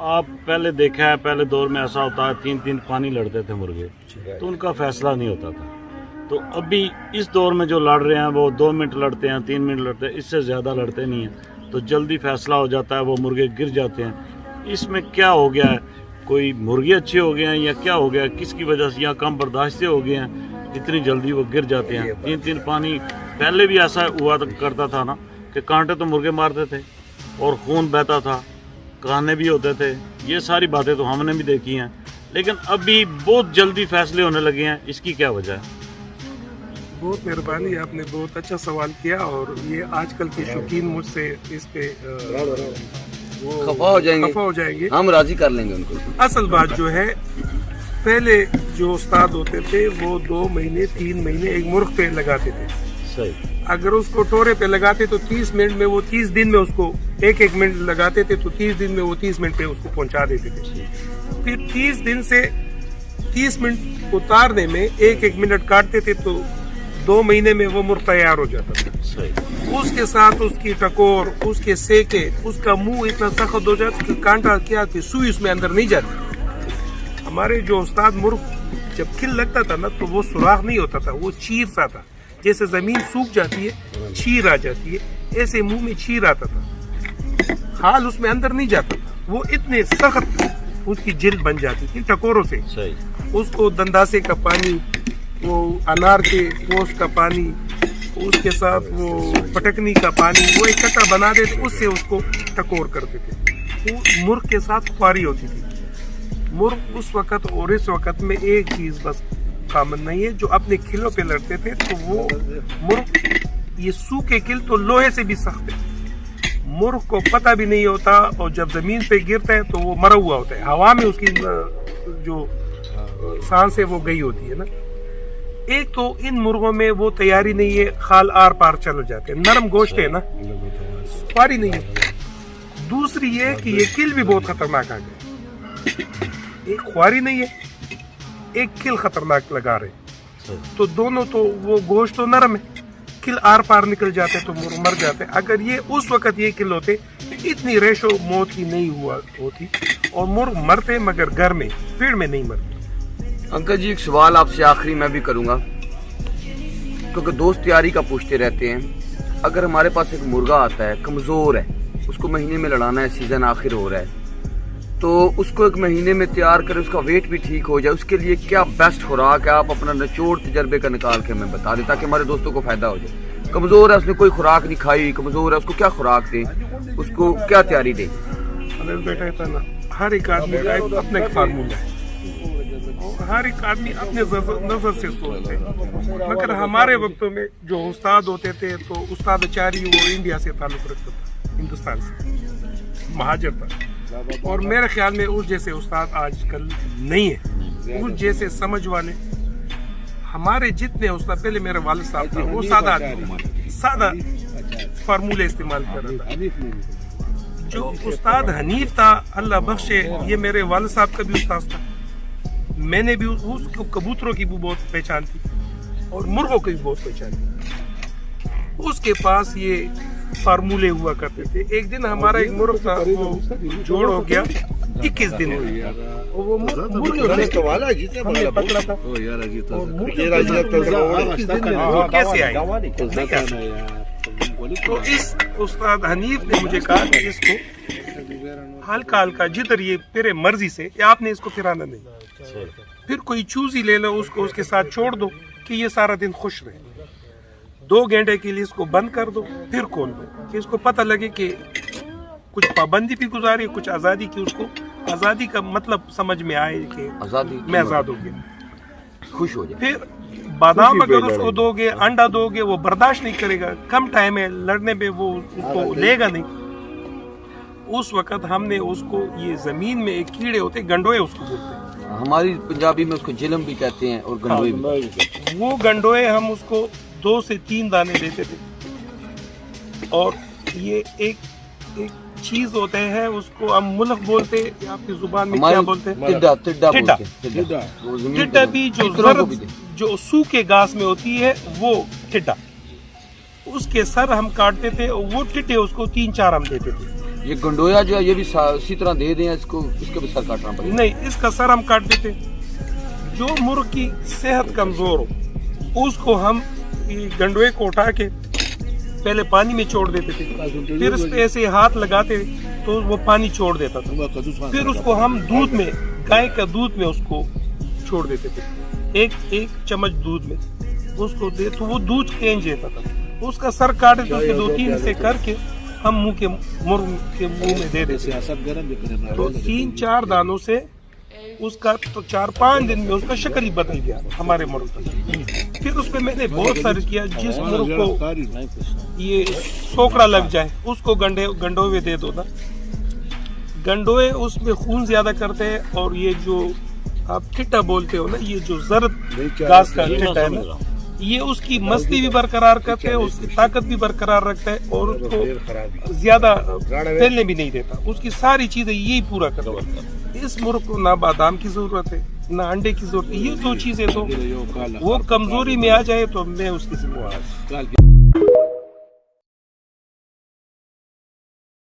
آپ پہلے دیکھا ہے پہلے دور میں ایسا ہوتا ہے 3 پانی لڑتے تھے مرغے تو ان کا فیصلہ نہیں ہوتا تھا. تو ابھی اس دور میں جو لڑ رہے ہیں وہ 2 منٹ لڑتے ہیں 3 منٹ لڑتے ہیں, اس سے زیادہ لڑتے نہیں ہیں تو جلدی فیصلہ ہو جاتا ہے, وہ مرغے گر جاتے ہیں. اس میں کیا ہو گیا ہے, کوئی مرغے اچھے ہو گئے ہیں یا کیا ہو گیا ہے, کس کی وجہ سے, یا کم برداشتے ہو گئے ہیں اتنی جلدی وہ گر جاتے ہیں. 3 پانی پہلے بھی ایسا ہوا کرتا تھا نا کہ کانٹے تو مرغے مارتے تھے اور خون بہتا تھا, کانے بھی ہوتے تھے. یہ ساری باتیں تو ہم نے بھی دیکھی ہیں, لیکن ابھی بہت جلدی فیصلے ہونے لگے ہیں. اس کی کیا وجہ ہے؟ بہت مہربانی, آپ نے بہت اچھا سوال کیا. اور یہ آج کل کے شوقین مجھ سے اس پہ خفا ہو جائیں گے, ہم راضی کر لیں گے ان کو. اصل بات جو ہے, پہلے جو استاد ہوتے تھے وہ 2 مہینے 3 مہینے ایک مرغ پہ لگاتے تھے. صحیح. اگر اس کو ٹورے پہ لگاتے تو 30 منٹ میں وہ 30 دن میں اس کو 1 منٹ لگاتے تھے تو 30 دن میں وہ 30 منٹ پہ اس کو پہنچا دیتے تھے. پھر 30 دن سے 30 منٹ اتارنے میں 1 منٹ کاٹتے تھے تو 2 مہینے میں وہ مرغ تیار ہو جاتا تھا. اس کے ساتھ اس کی ٹکور, اس کے سیکے, اس کا منہ اتنا سخت ہو جاتا کہ کانٹا کیا کہ سوئی اس میں اندر نہیں جاتی. ہمارے جو استاد مرغ جب کھل لگتا تھا نا تو وہ سوراخ نہیں ہوتا تھا, وہ چیرتا تھا. جیسے زمین سوکھ جاتی ہے چیر آ جاتی ہے, ایسے منہ میں چیر آتا تھا, حال اس میں اندر نہیں جاتا تھا. وہ اتنے سخت اس کی جلد بن جاتی تھی ٹکوروں سے. اس کو دنداسے کا پانی, وہ انار کے گوشت کا پانی, اس کے ساتھ وہ پٹکنی کا پانی, وہ اکٹھا بنا دیتے, اس سے اس کو ٹکور کرتے تھے. وہ مرغ کے ساتھ خواری ہوتی تھی. مرغ اس وقت اور اس وقت میں ایک چیز بس کامن نہیں ہے, جو اپنے کھلوں پہ لڑتے تھے تو وہ مرغ, یہ سوکھے کھل تو لوہے سے بھی سخت ہے. مرغ کو پتہ بھی نہیں ہوتا اور جب زمین پہ گرتا ہے تو وہ مرا ہوا ہوتا ہے, ہوا میں اس کی جو سانس ہے وہ گئی ہوتی ہے نا. ایک تو ان مرغوں میں وہ تیاری نہیں ہے, خال آر پار چل جاتے ہیں, نرم گوشت ہے نا, خواری نہیں ہے. دوسری یہ کہ یہ کل بھی بہت خطرناک آ گئے, ایک خواری نہیں ہے, ایک کل خطرناک لگا رہے, تو دونوں تو وہ گوشت تو نرم ہے, کل آر پار نکل جاتے تو مر جاتے. اگر یہ اس وقت یہ کل ہوتے اتنی ریشو موت کی نہیں ہوا ہوتی, اور مرغ مرتے مگر گھر میں, پیڑ میں نہیں مرتے. انکل جی ایک سوال آپ سے آخری میں بھی کروں گا, کیونکہ دوست تیاری کا پوچھتے رہتے ہیں. اگر ہمارے پاس ایک مرغا آتا ہے کمزور ہے, اس کو مہینے میں لڑانا ہے, سیزن آخر ہو رہا ہے, تو اس کو 1 مہینے میں تیار کرے, اس کا ویٹ بھی ٹھیک ہو جائے, اس کے لیے کیا بیسٹ خوراک ہے؟ آپ اپنا نچوڑ تجربے کا نکال کے ہمیں بتا دیں تاکہ ہمارے دوستوں کو فائدہ ہو جائے. کمزور ہے, اس نے کوئی خوراک نہیں کھائی, کمزور ہے, اس کو کیا خوراک دیں, اس کو کیا تیاری دیں؟ بیٹا ہے نا, ہر ایک آدمی کا اپنا ایک فارمولہ ہے, ہر ایک آدمی اپنے نظر سے سوچتے ہیں. مگر ہمارے وقتوں میں جو استاد ہوتے تھے تو استاد اچاری وہ انڈیا سے تعلق رکھتا تھا, ہندوستان سے مہاجر تھا, اور میرے خیال میں اس جیسے استاد آج کل نہیں ہے. اس جیسے سمجھ والے ہمارے جتنے استاد, پہلے میرے والد صاحب تھا, وہ سادہ آدمی, سادہ فارمولے استعمال کر رہا تھا. جو استاد حنیف تھا اللہ بخشے, یہ میرے والد صاحب کا بھی استاد تھا. میں نے بھی اس کو کبوتروں کی بھی بہت پہچان تھی اور مرغوں کی بھی بہت پہچان تھی. اس کے پاس یہ فارمولے ہوا کرتے تھے. ایک دن ہمارا ایک مرغ تھا, وہ جوڑ ہو گیا 21 دن ہو گیا, وہ ہم نے پکڑا تھا, کیسے آئے. تو اس استاد حنیف نے مجھے کہا کہ اس کو ہلکا ہلکا جدھر یہ تیرے مرضی سے, آپ نے اس کو پھرانا نہیں, پھر کوئی چوزی لے لو اس کو, اس کے ساتھ چھوڑ دو کہ یہ سارا دن خوش رہے. 2 گھنٹے کے لیے اس کو بند کر دو, پھر کھول دو کہ اس کو پتہ لگے کہ کچھ پابندی بھی گزاری, کچھ آزادی کی, اس کو آزادی کا مطلب سمجھ میں آئے کہ میں آزاد ہو گیا, خوش ہو جائے. پھر بادام اگر اس کو دو گے, انڈا دو گے, وہ برداشت نہیں کرے گا, کم ٹائم ہے لڑنے میں, وہ اس کو لے گا نہیں. اس وقت ہم نے اس کو, یہ زمین میں ایک کیڑے ہوتے گنڈوئے اس کو بولتے ہیں, ہماری پنجابی میں اس کو جلم بھی کہتے ہیں, اور گنڈوئے بھی. وہ گنڈوئے ہم اس کو 2 سے 3 دانے دیتے تھے. اور یہ ایک چیز ہوتے ہیں, اس کو ہم ملک بولتے, آپ کی زبان میں کیا بولتے ہیں, ٹڈا بھی, جو زرد جو سوکھے گھاس میں ہوتی ہے وہ ٹڈا, اس کے سر ہم کاٹتے تھے, اور وہ ٹڈے اس کو 3-4 ہم دیتے تھے. یہ گنڈویا جو ہے یہ بھی اسی طرح دے دیں اس کو، اس کے بھی سر کاٹنا پڑے گا؟ نہیں، اس کا سر ہم کاٹ دیتے. جو مرغ کی صحت کمزور ہو اس کو ہم گنڈوے کو اٹھا کے پہلے پانی میں چھوڑ دیتے تھے، پھر اس پہ ایسے ہاتھ لگاتے تو وہ پانی چھوڑ دیتا تھا، پھر اس کو ہم دودھ میں، گائے کا دودھ میں اس کو چھوڑ دیتے تھے، ایک چمچ دودھ میں اس کو دے تو وہ دودھ کھینچ دیتا تھا. اس کا سر کاٹے تو اس کے 2-3 حصے کر کے ہم مرغ کے منہ میں دے دیتے. تو 3-4 دانوں سے اس کا تو 4-5 دن میں اس کا شکل ہی بدل گیا ہمارے مرغ کا. پھر اس پہ میں نے بہت سارے کیا. جس مرغ کو یہ سوکڑا لگ جائے اس کو گنڈوے دے دو نا. گنڈوے اس میں خون زیادہ کرتے ہیں، اور یہ جو آپ ٹھٹا بولتے ہو نا، یہ جو زرد گھاس کا ٹھٹا ہے نا، یہ اس کی مستی بھی برقرار کرتے ہیں، اس کی طاقت بھی برقرار رکھتا ہے، اور اس کو زیادہ پھیلنے بھی نہیں دیتا. اس کی ساری چیزیں یہی پورا کرتا ہے. اس مرغ کو نہ بادام کی ضرورت ہے نہ انڈے کی ضرورت ہے. یہ 2 چیزیں تو وہ کمزوری میں آ جائے تو میں اس کی ذمہ